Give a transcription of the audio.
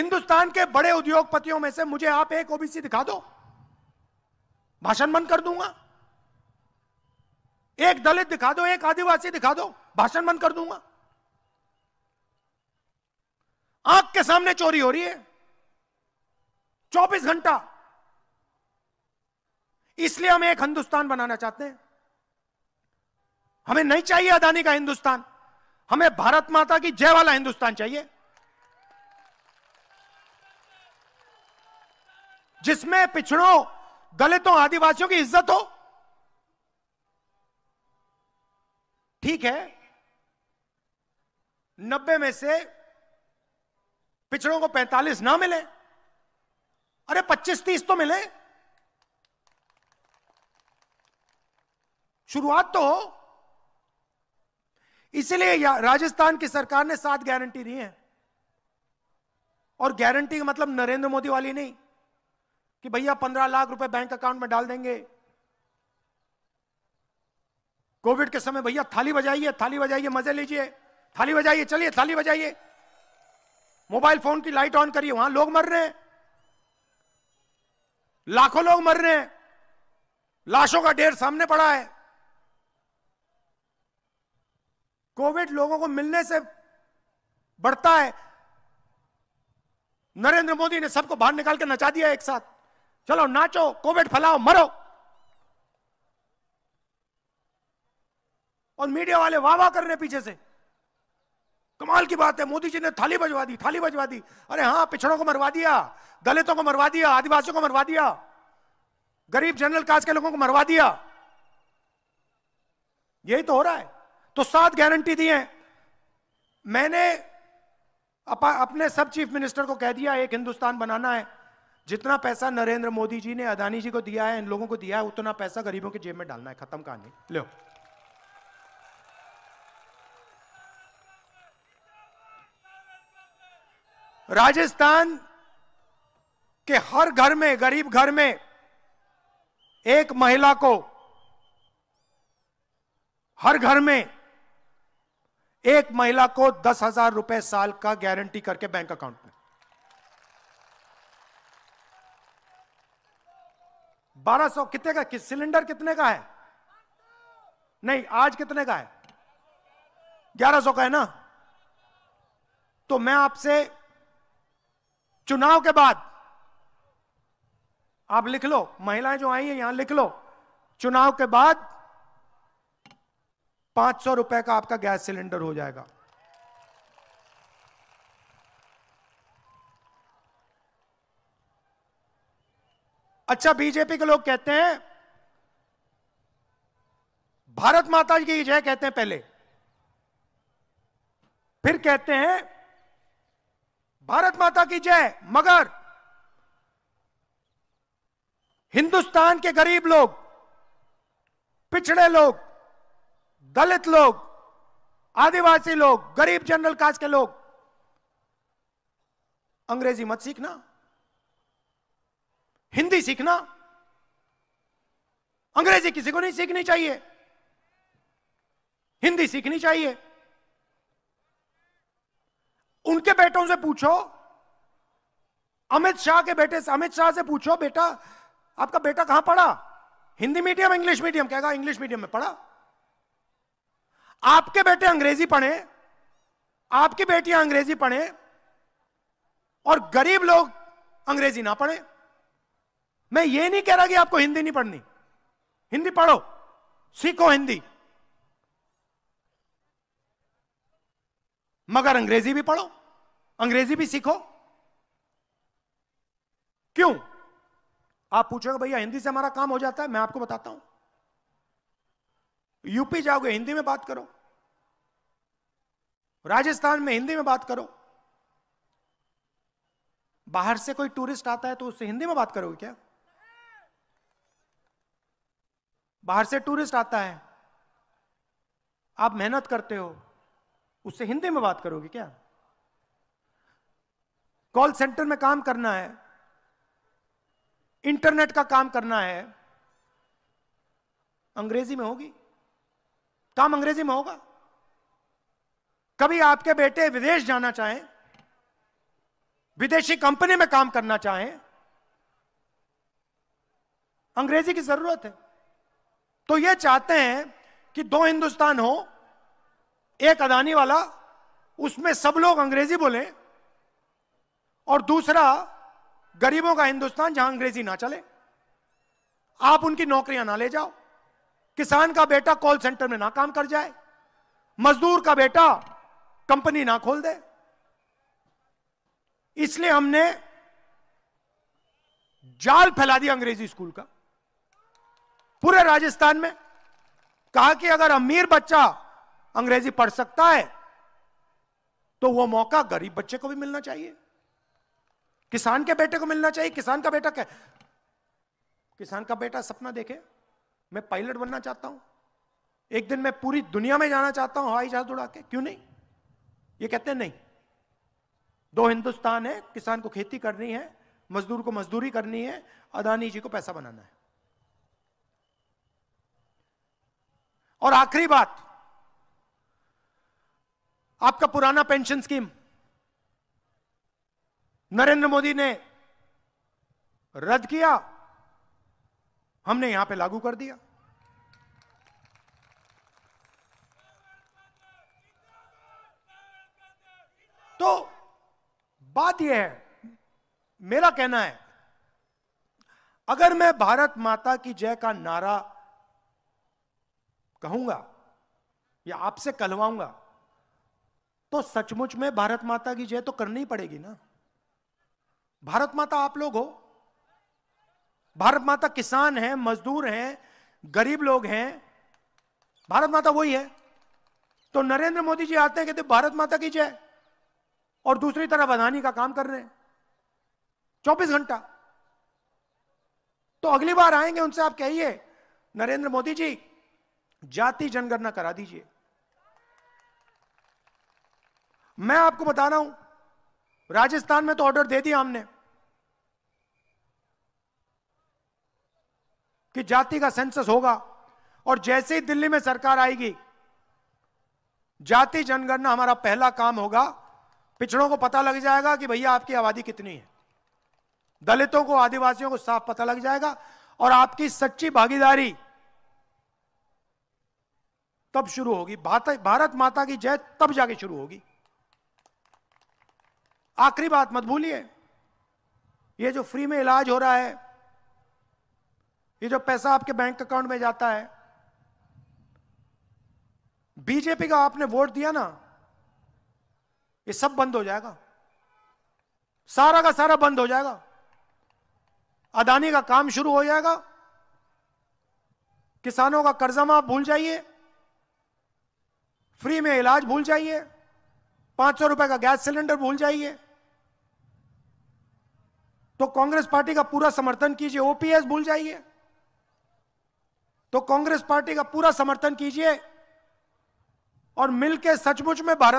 हिंदुस्तान के बड़े उद्योगपतियों में से मुझे आप एक ओबीसी दिखा दो, भाषण बंद कर दूंगा। एक दलित दिखा दो, एक आदिवासी दिखा दो, भाषण बंद कर दूंगा। आंख के सामने चोरी हो रही है 24 घंटा। इसलिए हम एक हिंदुस्तान बनाना चाहते हैं। हमें नहीं चाहिए अदानी का हिंदुस्तान, हमें भारत माता की जय वाला हिंदुस्तान चाहिए, जिसमें पिछड़ों, दलितों, आदिवासियों की इज्जत हो। ठीक है, 90 में से पिछड़ों को 45 ना मिले, अरे 25-30 तो मिले, शुरुआत तो हो। इसलिए राजस्थान की सरकार ने 7 गारंटी दी हैं। और गारंटी का मतलब नरेंद्र मोदी वाली नहीं कि भैया 15 लाख रुपए बैंक अकाउंट में डाल देंगे। कोविड के समय भैया थाली बजाइए, थाली बजाइए, मजे लीजिए, थाली बजाइए, चलिए थाली बजाइए, मोबाइल फोन की लाइट ऑन करिए, वहां लोग मर रहे हैं, लाखों लोग मर रहे हैं, लाशों का ढेर सामने पड़ा है। कोविड लोगों को मिलने से बढ़ता है। नरेंद्र मोदी ने सबको बाहर निकाल के नचा दिया एक साथ, चलो नाचो, कोविड फैलाओ, मरो। और मीडिया वाले वाह वाह कर रहे पीछे से, कमाल की बात है, मोदी जी ने थाली बजवा दी, थाली बजवा दी। अरे हां, पिछड़ों को मरवा दिया, दलितों को मरवा दिया, आदिवासियों को मरवा दिया, गरीब जनरल कास्ट के लोगों को मरवा दिया। यही तो हो रहा है। तो 7 गारंटी दी है। मैंने अपने सब चीफ मिनिस्टर को कह दिया, एक हिंदुस्तान बनाना है। जितना पैसा नरेंद्र मोदी जी ने अदानी जी को दिया है, इन लोगों को दिया है, उतना पैसा गरीबों की जेब में डालना है। खत्म कहानी। लो, राजस्थान के हर घर में, गरीब घर में एक महिला को, हर घर में एक महिला को 10,000 रुपए साल का गारंटी करके बैंक अकाउंट में। 1200 कितने का? सिलेंडर कितने का है? नहीं, आज कितने का है? 1100 का है ना? तो मैं आपसे चुनाव के बाद, आप लिख लो, महिलाएं जो आई हैं यहां लिख लो, चुनाव के बाद 500 रुपए का आपका गैस सिलेंडर हो जाएगा। अच्छा, बीजेपी के लोग कहते हैं भारत माता की जय, कहते हैं पहले, फिर कहते हैं भारत माता की जय, मगर हिंदुस्तान के गरीब लोग, पिछड़े लोग, दलित लोग, आदिवासी लोग, गरीब जनरल कास्ट के लोग, अंग्रेजी मत सीखना, हिंदी सीखना। अंग्रेजी किसी को नहीं सीखनी चाहिए, हिंदी सीखनी चाहिए। उनके बेटों से पूछो, अमित शाह के बेटे से, अमित शाह से पूछो, बेटा आपका बेटा कहां पढ़ा, हिंदी मीडियम, इंग्लिश मीडियम? कहेगा इंग्लिश मीडियम में पढ़ा। आपके बेटे अंग्रेजी पढ़े, आपकी बेटियां अंग्रेजी पढ़े, और गरीब लोग अंग्रेजी ना पढ़े। मैं ये नहीं कह रहा कि आपको हिंदी नहीं पढ़नी, हिंदी पढ़ो, सीखो हिंदी, मगर अंग्रेजी भी पढ़ो, अंग्रेजी भी सीखो। क्यों? आप पूछोगे भैया हिंदी से हमारा काम हो जाता है। मैं आपको बताता हूं, यूपी जाओगे हिंदी में बात करो, राजस्थान में हिंदी में बात करो। बाहर से कोई टूरिस्ट आता है तो उससे हिंदी में बात करोगे क्या? बाहर से टूरिस्ट आता है, आप मेहनत करते हो, उससे हिंदी में बात करोगे क्या? कॉल सेंटर में काम करना है, इंटरनेट का काम करना है, अंग्रेजी में होगी, काम अंग्रेजी में होगा। कभी आपके बेटे विदेश जाना चाहें, विदेशी कंपनी में काम करना चाहें, अंग्रेजी की जरूरत है। तो ये चाहते हैं कि दो हिंदुस्तान हो, एक अदानी वाला, उसमें सब लोग अंग्रेजी बोलें, और दूसरा गरीबों का हिंदुस्तान जहां अंग्रेजी ना चले। आप उनकी नौकरियां ना ले जाओ, किसान का बेटा कॉल सेंटर में ना काम कर जाए, मजदूर का बेटा कंपनी ना खोल दे। इसलिए हमने जाल फैला दिया अंग्रेजी स्कूल का पूरे राजस्थान में। कहा कि अगर अमीर बच्चा अंग्रेजी पढ़ सकता है तो वो मौका गरीब बच्चे को भी मिलना चाहिए, किसान के बेटे को मिलना चाहिए। किसान का बेटा क्या, किसान का बेटा सपना देखे मैं पायलट बनना चाहता हूं, एक दिन मैं पूरी दुनिया में जाना चाहता हूं हवाई जहाज उड़ा के, क्यों नहीं? ये कहते हैं नहीं, दो हिंदुस्तान है, किसान को खेती करनी है, मजदूर को मजदूरी करनी है, अदानी जी को पैसा बनाना है। और आखिरी बात, आपका पुराना पेंशन स्कीम नरेंद्र मोदी ने रद्द किया, हमने यहां पे लागू कर दिया। तो बात यह है, मेरा कहना है, अगर मैं भारत माता की जय का नारा कहूंगा या आपसे कहलवाऊंगा तो सचमुच में भारत माता की जय तो करनी पड़ेगी ना। भारत माता आप लोग हो, भारत माता किसान हैं, मजदूर हैं, गरीब लोग हैं, भारत माता वही है। तो नरेंद्र मोदी जी आते हैं कहते भारत माता की जय, और दूसरी तरफ अदानी का काम कर रहे हैं 24 घंटा। तो अगली बार आएंगे उनसे आप कहिए नरेंद्र मोदी जी जाति जनगणना करा दीजिए। मैं आपको बता रहा हूं, राजस्थान में तो ऑर्डर दे दिया हमने कि जाति का सेंसस होगा, और जैसे ही दिल्ली में सरकार आएगी जाति जनगणना हमारा पहला काम होगा। पिछड़ों को पता लग जाएगा कि भैया आपकी आबादी कितनी है, दलितों को, आदिवासियों को साफ पता लग जाएगा, और आपकी सच्ची भागीदारी तब शुरू होगी। भारत माता की जय तब जाके शुरू होगी। आखिरी बात मत भूलिए, ये जो फ्री में इलाज हो रहा है, ये जो पैसा आपके बैंक अकाउंट में जाता है, बीजेपी का आपने वोट दिया ना, ये सब बंद हो जाएगा, सारा का सारा बंद हो जाएगा। अदानी का काम शुरू हो जाएगा, किसानों का कर्जा माफ भूल जाइए, फ्री में इलाज भूल जाइए, 500 रुपए का गैस सिलेंडर भूल जाइए। तो कांग्रेस पार्टी का पूरा समर्थन कीजिए, ओपीएस भूल जाइए, तो कांग्रेस पार्टी का पूरा समर्थन कीजिए, और मिलकर सचमुच में भारत